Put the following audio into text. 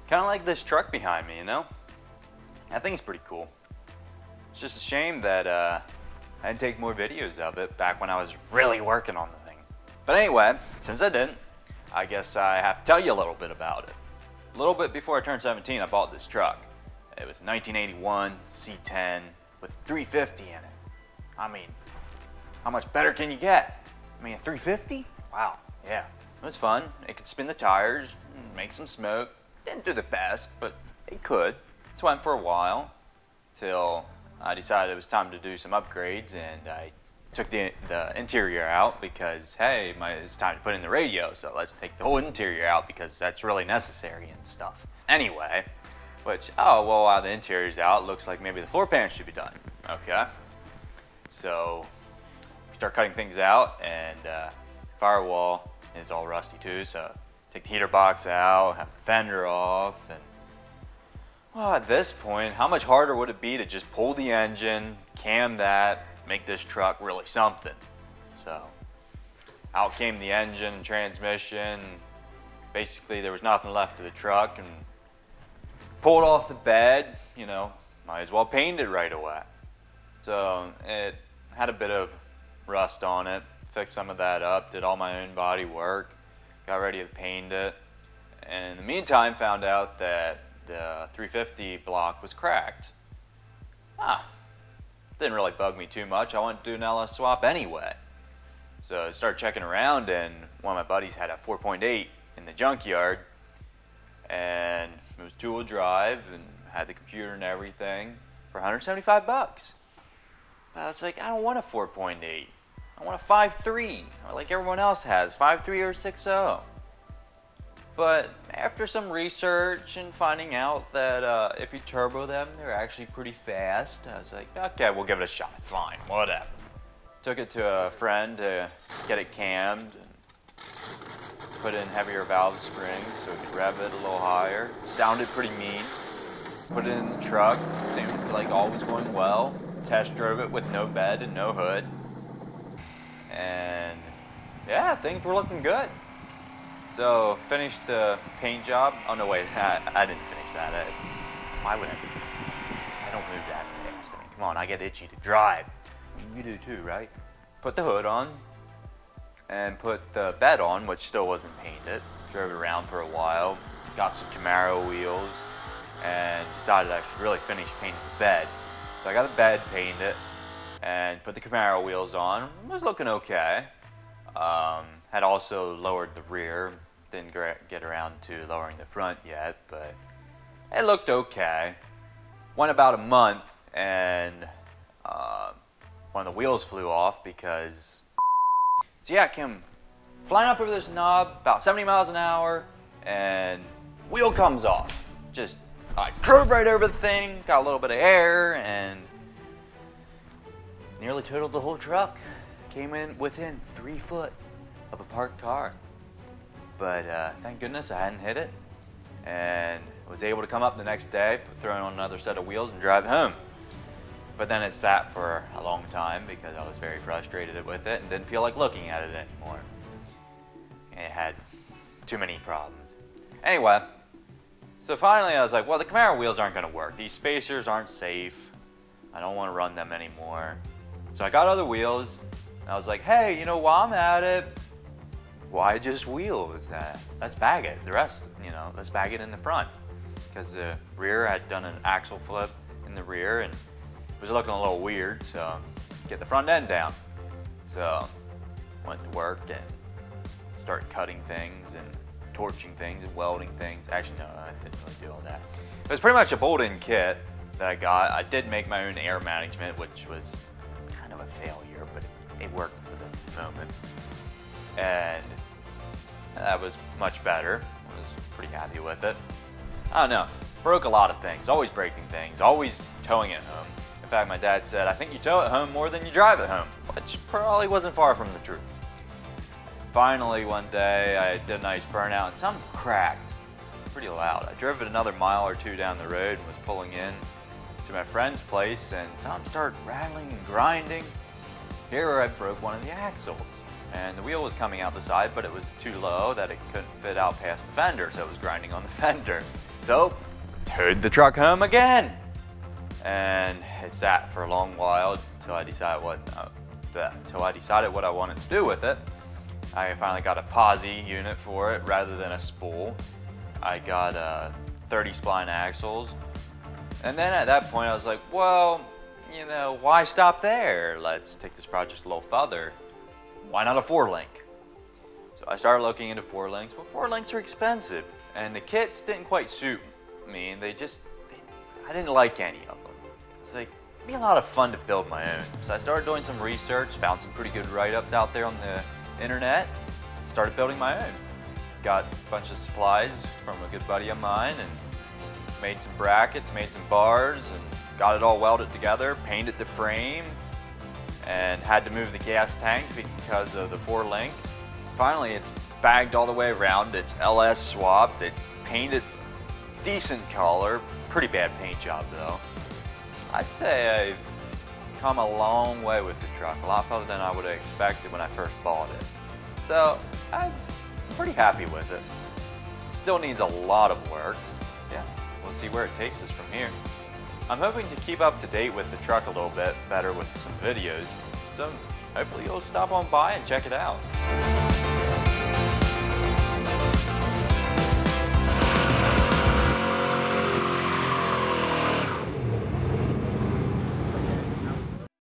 Kind of like this truck behind me, you know? That thing's pretty cool. It's just a shame that I didn't take more videos of it back when I was really working on the thing. But anyway, since I didn't, I guess I have to tell you a little bit about it. A little bit before I turned 17, I bought this truck. It was a 1981 C10 with 350 in it. I mean, how much better can you get? I mean, a 350? Wow, yeah. It was fun. It could spin the tires, make some smoke. Didn't do the best, but it could. Just went for a while till I decided it was time to do some upgrades, and I took the interior out because, hey, it's time to put in the radio, so let's take the whole interior out because that's really necessary and stuff. Anyway, while the interior's out, it looks like maybe the floor pan should be done. Okay, so start cutting things out, and firewall is all rusty too, so take the heater box out, have the fender off, and well, at this point, how much harder would it be to just pull the engine, cam that, make this truck really something? So out came the engine and transmission. Basically, there was nothing left of the truck, and pulled off the bed, you know, might as well paint it right away. So it had a bit of rust on it, fixed some of that up, did all my own body work, got ready to paint it, and in the meantime found out that the 350 block was cracked. Didn't really bug me too much. I wanted to do an LS swap anyway. So I started checking around, and one of my buddies had a 4.8 in the junkyard, and it was two-wheel drive and had the computer and everything for 175 bucks. But I was like, I don't want a 4.8. I want a 5.3, like everyone else has, 5.3 or 6.0. But after some research and finding out that if you turbo them, they're actually pretty fast, I was like, okay, we'll give it a shot. Fine, whatever. Took it to a friend to get it cammed and put in heavier valve springs so we could rev it a little higher. Sounded pretty mean. Put it in the truck, seemed like all was going well. Test drove it with no bed and no hood. And yeah, things were looking good. So finished the paint job. Oh no, wait, I didn't finish that. Why would I do that? I don't move that fast. I mean, come on, I get itchy to drive. You do too, right? Put the hood on and put the bed on, which still wasn't painted. Drove it around for a while, got some Camaro wheels, and decided I should really finish painting the bed. So I got the bed painted and put the Camaro wheels on. It was looking okay. Had also lowered the rear. Didn't get around to lowering the front yet, but it looked okay. Went about a month, and one of the wheels flew off because... So yeah, I came flying up over this knob, about 70 miles an hour, and wheel comes off. Just, I drove right over the thing, got a little bit of air, and nearly totaled the whole truck. Came in within 3 foot of a parked car. But thank goodness I hadn't hit it, and was able to come up the next day, throw on another set of wheels and drive home. But then it sat for a long time because I was very frustrated with it and didn't feel like looking at it anymore. It had too many problems. Anyway, so finally I was like, well, the Camaro wheels aren't going to work. These spacers aren't safe. I don't want to run them anymore. So I got other wheels, and I was like, hey, you know, while I'm at it, why just wheels? Let's bag it. The rest, you know, let's bag it in the front. Because the rear, I had done an axle flip in the rear, and it was looking a little weird, so get the front end down. So went to work and started cutting things and torching things and welding things. Actually, no, I didn't really do all that. It was pretty much a bolt-in kit that I got. I did make my own air management, which was kind of a failure, but it worked for the moment. And that was much better. I was pretty happy with it. I don't know, broke a lot of things, always breaking things, always towing it home. In fact, my dad said, I think you tow it home more than you drive it home, which probably wasn't far from the truth. Finally, one day, I did a nice burnout and something cracked pretty loud. I drove it another mile or two down the road and was pulling in to my friend's place, and something started rattling and grinding. Here I broke one of the axles. and the wheel was coming out the side, but it was too low that it couldn't fit out past the fender, so it was grinding on the fender. So, towed the truck home again, and it sat for a long while until I decided what I wanted to do with it. I finally got a posi unit for it rather than a spool. I got 30 spline axles, and then at that point I was like, well, you know, why stop there? Let's take this project a little further. Why not a 4-link? So I started looking into 4-links, but 4-links are expensive, and the kits didn't quite suit me. I didn't like any of them. It's like, it'd be a lot of fun to build my own. So I started doing some research, found some pretty good write-ups out there on the internet, started building my own. Got a bunch of supplies from a good buddy of mine, and made some brackets, made some bars, and got it all welded together, painted the frame, and had to move the gas tank because of the 4-link. Finally, it's bagged all the way around. It's Ls-swapped. It's painted decent color. Pretty bad paint job though. I'd say I've come a long way with the truck, a lot further than I would have expected when I first bought it. So I'm pretty happy with it. Still needs a lot of work. Yeah, we'll see where it takes us from here. I'm hoping to keep up to date with the truck a little bit better with some videos, so hopefully you'll stop on by and check it out.